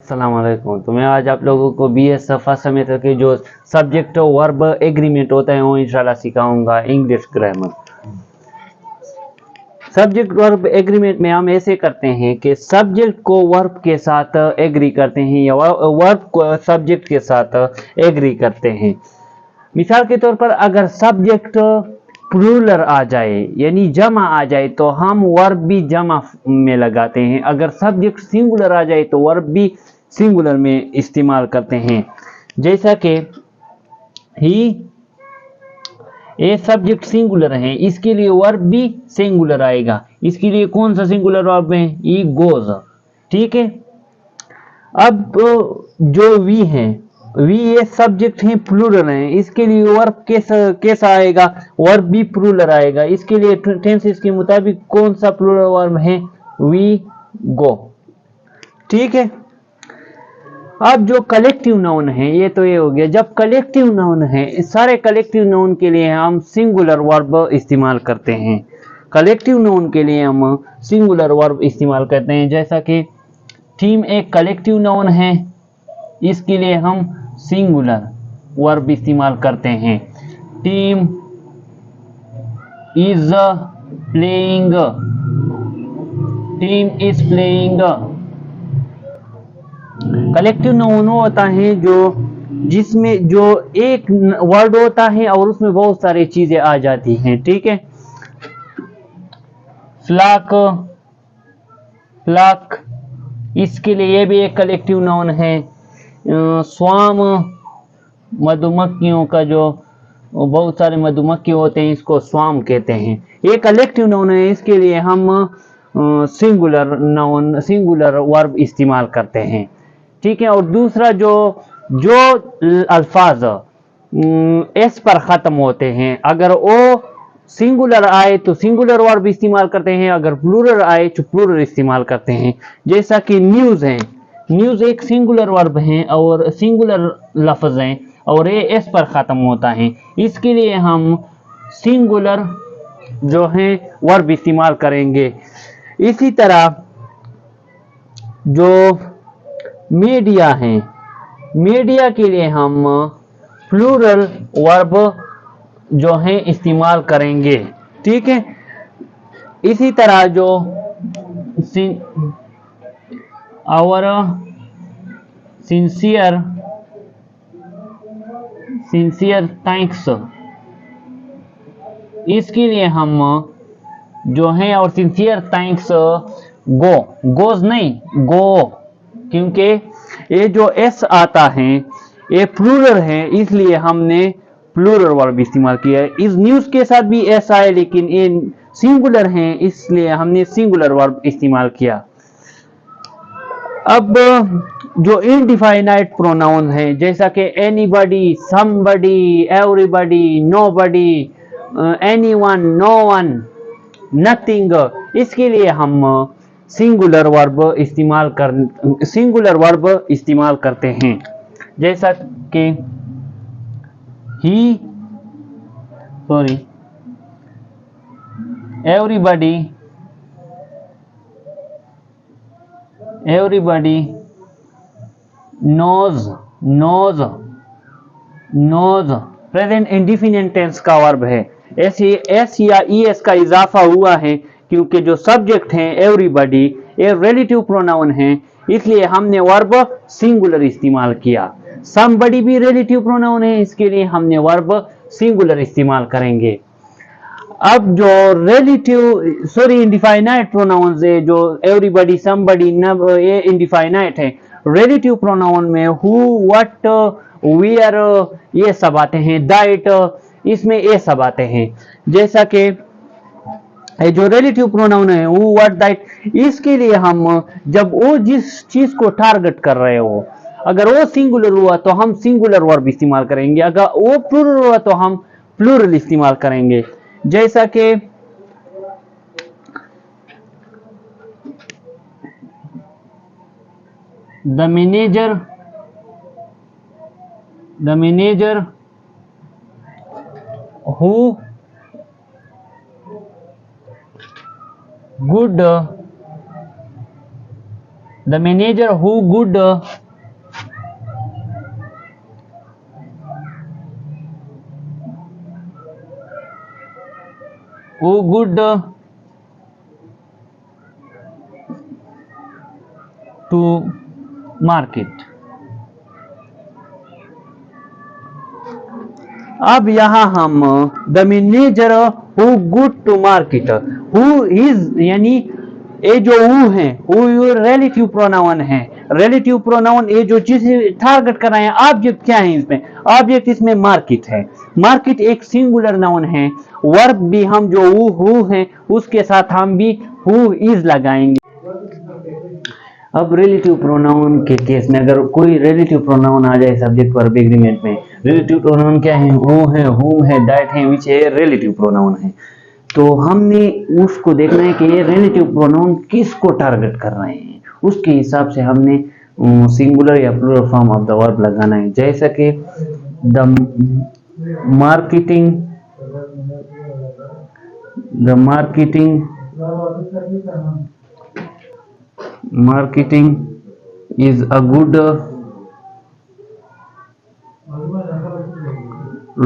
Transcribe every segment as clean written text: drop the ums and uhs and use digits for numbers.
अस्सलाम वालेकुम। तो मैं आज आप लोगों को BS फर्स्ट सेमेस्टर के जो सब्जेक्ट वर्ब एग्रीमेंट होता है वो इंशाल्लाह सिखाऊंगा English grammar. Subject verb agreement में हम ऐसे करते हैं कि सब्जेक्ट को वर्ब के साथ एग्री करते हैं या वर्ब को सब्जेक्ट के साथ एग्री करते हैं। मिसाल के तौर पर अगर सब्जेक्ट प्लूरल आ जाए यानी जमा आ जाए तो हम वर्ब भी जमा में लगाते हैं। अगर सब्जेक्ट सिंगुलर आ जाए तो वर्ब भी सिंगुलर में इस्तेमाल करते हैं। जैसा कि ही ये सब्जेक्ट सिंगुलर है, इसके लिए वर्ब भी सिंगुलर आएगा। इसके लिए कौन सा सिंगुलर वर्ब है? He goes. ठीक है। अब जो वी है, वी ये सब्जेक्ट है प्लूरल है, इसके लिए वर्ब कैसा आएगा? वर्ब भी प्लूरल आएगा। इसके लिए टेंसेस के मुताबिक कौन सा प्लूरल वर्ब है? We go. ठीक है। अब जो कलेक्टिव नाउन है, ये तो ये हो गया। जब कलेक्टिव नाउन है, सारे कलेक्टिव नाउन के लिए हम सिंगुलर वर्ब इस्तेमाल करते हैं। कलेक्टिव नाउन के लिए हम सिंगुलर वर्ब इस्तेमाल करते हैं। जैसा कि टीम एक कलेक्टिव नाउन है, इसके लिए हम सिंगुलर वर्ब इस्तेमाल करते हैं। Team is playing, team is playing. Collective noun होता है जिसमें जो एक वर्ड होता है और उसमें बहुत सारी चीजें आ जाती हैं। ठीक है। फ्लॉक, फ्लॉक, इसके लिए ये भी एक कलेक्टिव नाउन है। स्वाम, मधुमक्खियों का जो बहुत सारे मधुमक्खी होते हैं, इसको स्वाम कहते हैं। ये कलेक्टिव नाउन है, इसके लिए हम सिंगुलर नाउन, सिंगुलर वर्ब इस्तेमाल करते हैं। ठीक है। और दूसरा जो अल्फाज एस पर खत्म होते हैं, अगर वो सिंगुलर आए तो सिंगुलर वर्ब इस्तेमाल करते हैं, अगर प्लूरल आए तो प्लूरल इस्तेमाल करते हैं। जैसा कि न्यूज है, न्यूज एक सिंगुलर वर्ब है और सिंगुलर लफ्ज है और ये एस पर खत्म होता है, इसके लिए हम सिंगुलर जो है वर्ब इस्तेमाल करेंगे। इसी तरह जो मीडिया है, मीडिया के लिए हम प्लूरल वर्ब जो है इस्तेमाल करेंगे। ठीक है। इसी तरह जो और सिंसियर, सिंसियर थैंक्स, इसके लिए हम जो है और सिंसियर थैंक्स गो, गोज नहीं गो, क्योंकि ये जो एस आता है ये प्लूरल है, इसलिए हमने प्लूरल वर्ब इस्तेमाल किया है। इस न्यूज के साथ भी एस आए लेकिन ये सिंगुलर है, इसलिए हमने सिंगुलर वर्ब इस्तेमाल किया। अब जो इनडिफाइनाइट प्रोनाउन है, जैसा कि anybody, somebody, everybody, nobody, anyone, no one, nothing, इसके लिए हम सिंगुलर वर्ब इस्तेमाल करते हैं। जैसा कि he, sorry, everybody, everybody knows, knows, knows present indefinite tense का वर्ब है। एस या ईएस का इजाफा हुआ है क्योंकि जो सब्जेक्ट है एवरीबॉडी ये रिलेटिव प्रोनाउन है, इसलिए हमने वर्ब सिंगुलर इस्तेमाल किया। समबडी भी रिलेटिव प्रोनाउन है, इसके लिए हमने वर्ब सिंगुलर इस्तेमाल करेंगे। अब जो इंडिफाइनाइट प्रोनाउंस है, जो एवरीबॉडी, समबडी, नब, ये इंडिफाइनाइट है। रिलेटिव प्रोनाउन में हु, व्हाट, वेयर, ये सब आते हैं। दैट, इसमें ये सब आते हैं। जैसा कि जो रिलेटिव प्रोनाउन है हु, व्हाट, दैट, इसके लिए हम जब वो जिस चीज को टारगेट कर रहे हो, अगर वो सिंगुलर हुआ तो हम सिंगुलर वर्ब इस्तेमाल करेंगे, अगर वो प्लूरल हुआ तो हम प्लूरल इस्तेमाल करेंगे। जैसा कि the manager who good the manager who good to market. अब यहां हम the manager who good to market, who is यानी ये जो हु है हु रिलेटिव प्रोनाउन है। रिलेटिव प्रोनाउन ये जो चीज टारगेट कर रहे हैं, ऑब्जेक्ट क्या है इसमें? ऑब्जेक्ट इसमें मार्केट है। मार्केट एक सिंगुलर नाउन है। वर्ब भी हम जो हु है उसके साथ हम भी हु इज लगाएंगे। अब रिलेटिव प्रोनाउन के केस में अगर कोई रिलेटिव प्रोनाउन आ जाए सब्जेक्ट वर्ब एग्रीमेंट में, रिलेटिव प्रोनाउन क्या है? हु है, हुम है, दैट है, विच है, रिलेटिव प्रोनाउन है। तो हमने उसको देखना है कि ये रिलेटिव प्रोनाउन किसको टारगेट कर रहे हैं, उसके हिसाब से हमने सिंगुलर या plural form of the verb लगाना है। जैसा कि the marketing is a good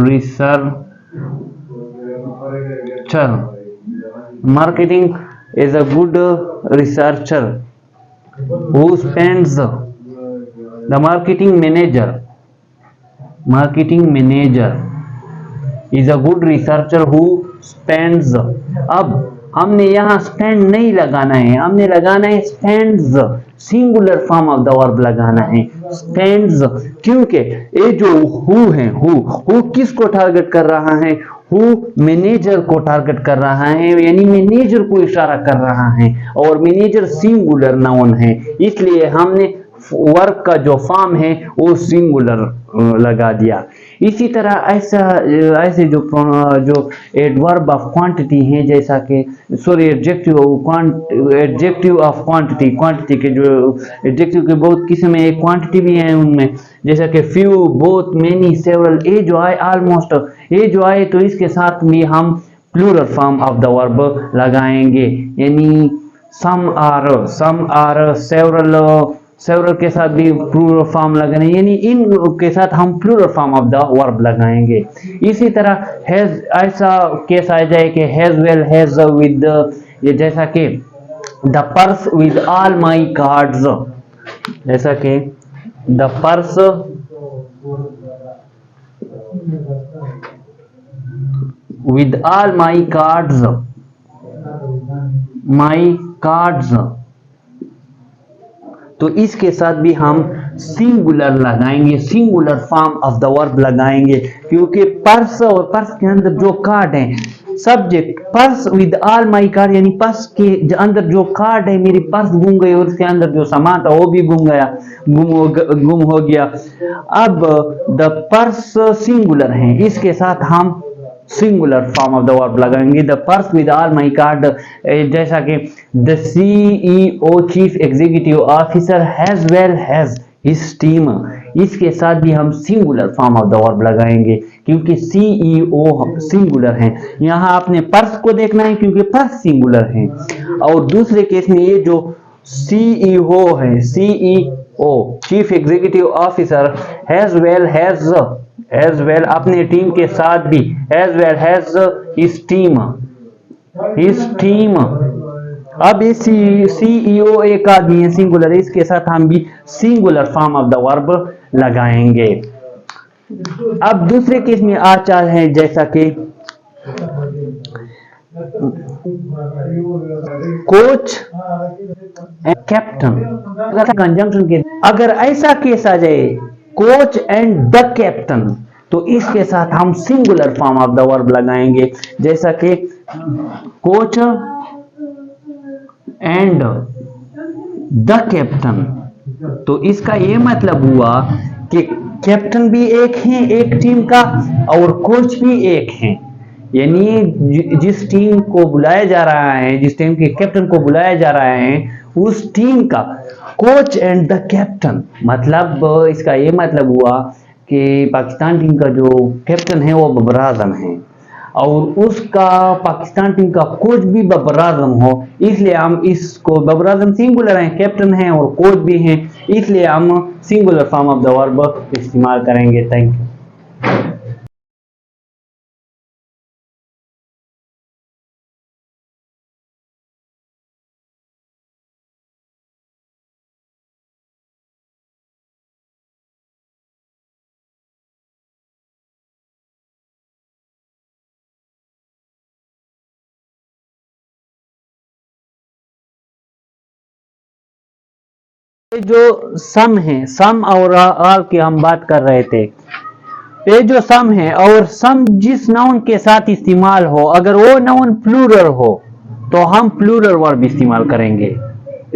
researcher. Marketing is a good researcher who spends the marketing manager is a good researcher who spends। अब हमने यहाँ स्पेंड नहीं लगाना है, हमने लगाना है spends, singular form of the verb लगाना है स्पेंड्स, क्योंकि ये जो हु है, हु किसको टारगेट कर रहा है? हु मैनेजर को टारगेट कर रहा है, यानी मैनेजर को इशारा कर रहा है, और मैनेजर सिंगुलर नाउन है, इसलिए हमने वर्ब का जो फॉर्म है वो सिंगुलर लगा दिया। इसी तरह ऐसे जो एडवर्ब ऑफ क्वांटिटी है, जैसा कि सॉरी एडजेक्टिव ऑफ क्वांटिटी के जो एडजेक्टिव के बहुत किस्म है, क्वांटिटी भी है उनमें, जैसा कि फ्यू, बोथ, मेनी, सेवरल, ये जो आए, ऑलमोस्ट, ये जो आए, तो इसके साथ भी हम plural form of the verb लगाएंगे, यानी सम आर, सेवरल के साथ भी प्लूरल फॉर्म लगाने, यानी इन के साथ हम plural form of the verb लगाएंगे। इसी तरह हैज, ऐसा केस आ जाए कि हैज वेल, हैज विद, ये जैसा कि the purse with all my cards, जैसा कि the purse with all my cards, तो इसके साथ भी हम सिंगुलर लगाएंगे, singular form of the verb लगाएंगे, क्योंकि पर्स और पर्स के अंदर जो कार्ड है, subject purse with all my card, यानी पर्स के अंदर जो कार्ड है, मेरी पर्स गुम गई और उसके अंदर जो सामान था वो भी गुम हो गया। अब द पर्स सिंगुलर है, इसके साथ हम singular form of the verb लगाएंगे, the purse with all my card, जैसा कि the CEO chief executive officer has well has his team, इसके साथ भी हम singular form of the verb लगाएंगे, क्योंकि CEO सिंगुलर है। यहाँ आपने पर्स को देखना है क्योंकि पर्स सिंगुलर है, और दूसरे केस में ये जो CEO है, CEO chief executive officer has well अपने टीम के साथ भी has well has his team. अब ये CEO एक आदमी है, सिंगुलर, इसके साथ हम भी singular form of the verb लगाएंगे। अब दूसरे केस में आचार है, जैसा कि कोच एंड कैप्टन, कंजंक्शन के अगर ऐसा केस आ जाए कोच एंड द कैप्टन, तो इसके साथ हम singular form of the verb लगाएंगे, जैसा कि कोच एंड द कैप्टन। तो इसका ये मतलब हुआ कि कैप्टन भी एक है एक टीम का, और कोच भी एक है, यानी जिस टीम को बुलाया जा रहा है, जिस टीम के कैप्टन को बुलाया जा रहा है, उस टीम का कोच एंड द कैप्टन, मतलब इसका ये मतलब हुआ कि पाकिस्तान टीम का जो कैप्टन है वो बाबर आजम है। और उसका पाकिस्तान टीम का कोच भी बाबर आजम हो, इसलिए हम इसको, बाबर आजम सिंगुलर हैं, कैप्टन हैं और कोच भी हैं, इसलिए हम singular form of the verb इस्तेमाल करेंगे। Thank you. ये जो सम है, सम और आल की हम बात कर रहे थे, ये जो सम है और सम जिस नाउन के साथ इस्तेमाल हो, अगर वो नाउन प्लूरल हो तो हम प्लूरल वर्ब इस्तेमाल करेंगे।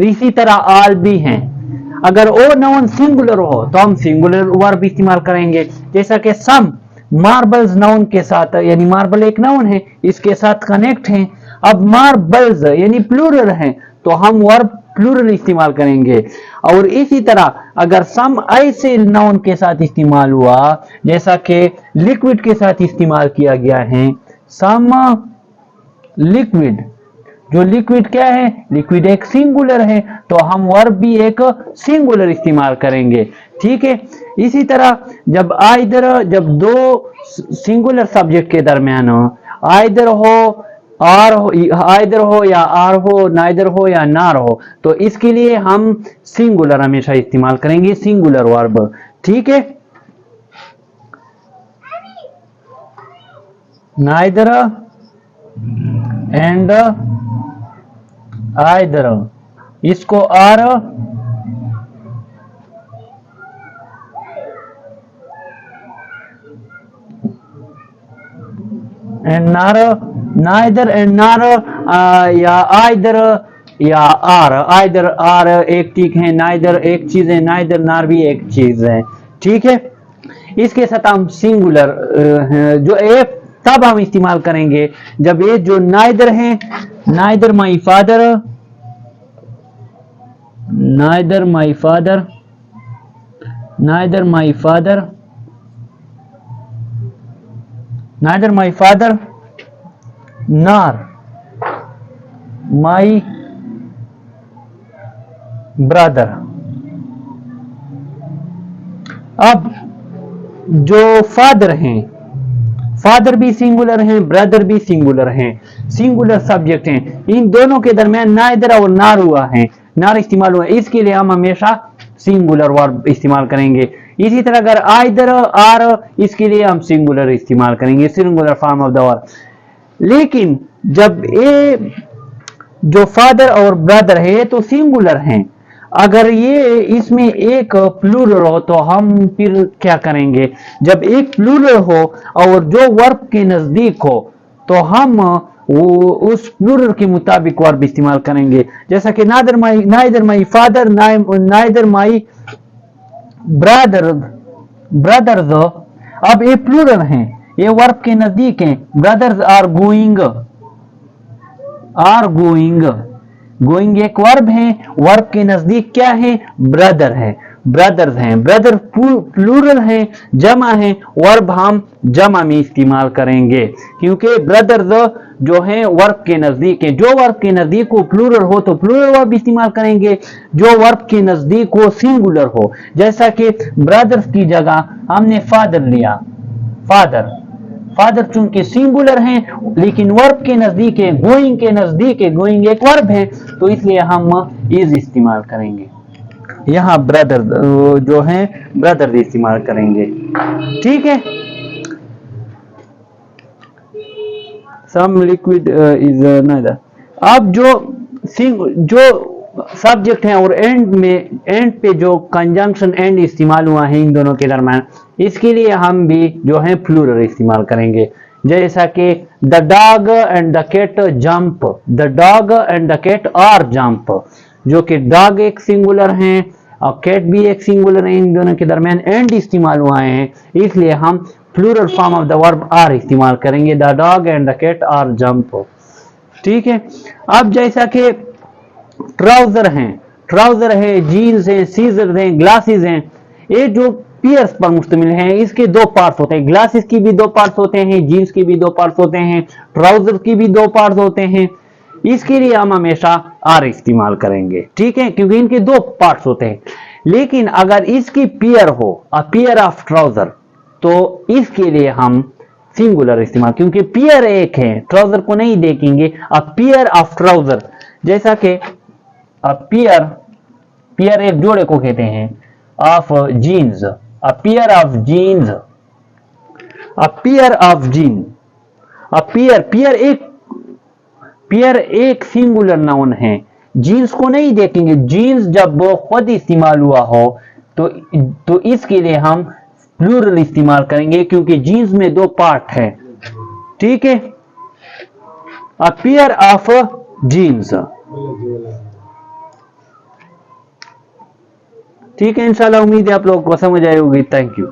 इसी तरह आल भी हैं, अगर वो नाउन सिंगुलर हो तो हम सिंगुलर वर्ब इस्तेमाल करेंगे। जैसा कि सम मार्बल्स नाउन के साथ, यानी मार्बल एक नाउन है, इसके साथ कनेक्ट है। अब मार्बल्स यानी प्लूरल है तो हम वर्ब प्लूरल इस्तेमाल करेंगे। और इसी तरह अगर सम ऐसे नाउन के साथ इस्तेमाल हुआ जैसा कि लिक्विड के साथ इस्तेमाल किया गया है, सम लिक्विड, जो लिक्विड क्या है, लिक्विड एक सिंगुलर है तो हम वर्ब भी एक सिंगुलर इस्तेमाल करेंगे। ठीक है। इसी तरह जब आइदर, जब दो सिंगुलर सब्जेक्ट के दरमियान आइदर हो, आर हो, आइदर हो या आर हो, नाइदर हो या नार हो, तो इसके लिए हम सिंगुलर हमेशा इस्तेमाल करेंगे, सिंगुलर वर्ब। ठीक है। नाइदर एंड आइदर, इसको आर एंड नार, नाइदर एंड नार, या आइदर या आर, आइदर आर एक ठीक है, नाइदर एक चीज है, नाइदर नार भी एक चीज है। ठीक है। इसके साथ हम सिंगुलर जो एक तब हम इस्तेमाल करेंगे जब ये जो नाइदर है, neither my father, neither my father, neither my father, neither my father नार माई ब्रदर। अब जो फादर हैं, फादर भी सिंगुलर हैं, ब्रदर भी सिंगुलर हैं, सिंगुलर सब्जेक्ट हैं, इन दोनों के दरमियान नाइदर और नार हुआ है, नार इस्तेमाल हुआ है, इसके लिए हम हमेशा सिंगुलर वर्ब इस्तेमाल करेंगे। इसी तरह अगर आइदर आर, इसके लिए हम सिंगुलर इस्तेमाल करेंगे, singular form of the verb. लेकिन जब ये जो फादर और ब्रदर है तो सिंगुलर हैं, अगर ये इसमें एक प्लूरल हो तो हम फिर क्या करेंगे, जब एक प्लूरल हो और जो वर्ब के नजदीक हो तो हम वो उस प्लूरल के मुताबिक वर्ब इस्तेमाल करेंगे। जैसा कि neither my father, neither my brother, brothers, अब ये प्लूरल हैं, ये वर्ब के नजदीक हैं। Brothers are going, are going, going एक वर्ब है, वर्ब के नजदीक क्या है, ब्रदर है, ब्रदर्स हैं, ब्रदर प्लूरल है, जमा है, वर्ब हम जमा में इस्तेमाल करेंगे क्योंकि ब्रदर्स जो है वर्ब के नजदीक है। जो वर्ब के नजदीक हो प्लूरल हो तो प्लूरल वर्ब इस्तेमाल करेंगे, जो वर्ब के नजदीक हो सिंगुलर हो, जैसा कि ब्रदर्स की जगह हमने फादर लिया, फादर, फादर चूंकि सिंगुलर है लेकिन वर्ब के नजदीक है, गोइंग के नजदीक है, गोइंग एक वर्ब है तो इसलिए हम इज इस्तेमाल करेंगे। यहां ब्रदर जो है ब्रदर इस्तेमाल करेंगे। ठीक है। सम लिक्विड इज नाइदर। अब जो सब्जेक्ट है और एंड में, एंड पे जो कंजंक्शन एंड इस्तेमाल हुआ है इन दोनों के दरम्यान, इसके लिए हम भी जो है प्लूरल इस्तेमाल करेंगे। जैसा कि the dog and the cat jump, the dog and the cat are jump, जो कि डॉग एक सिंगुलर है और कैट भी एक सिंगुलर है, इन दोनों के दरमियान एंड इस्तेमाल हुआ है इसलिए हम plural form of the verb are इस्तेमाल करेंगे, the dog and the cat are jump. ठीक है। अब जैसा कि ट्राउजर हैं, ट्राउजर है, जीन्स हैं, सीजर हैं, ग्लासेस हैं, ये जो पेयर्स पर मुश्तमिल है। इसके दो पार्ट्स होते हैं, ग्लासेस की भी दो पार्ट्स होते हैं, जीन्स की भी दो पार्ट्स होते हैं, ट्राउजर की भी दो पार्ट्स होते हैं। इसके लिए हम हमेशा आर इस्तेमाल करेंगे, ठीक है, क्योंकि इनके दो पार्ट्स होते हैं। लेकिन अगर इसकी पेयर हो, अ पेयर ऑफ ट्राउजर, तो इसके लिए हम सिंगुलर इस्तेमाल, क्योंकि पेयर एक है, ट्राउजर को नहीं देखेंगे। अ पेयर ऑफ ट्राउजर, जैसा कि अ पेयर एक जोड़े को कहते हैं, of jeans, a pair of jeans, a pair of jean. A pair एक सिंगुलर नाउन है। जीन्स को नहीं देखेंगे, जीन्स जब वो खुद इस्तेमाल हुआ हो तो इसके लिए हम प्लूरल इस्तेमाल करेंगे, क्योंकि जीन्स में दो पार्ट है, ठीक है। अ पेयर ऑफ जीन्स, ठीक है। इंशाल्लाह उम्मीद है आप लोगों को समझ आई होगी। Thank you.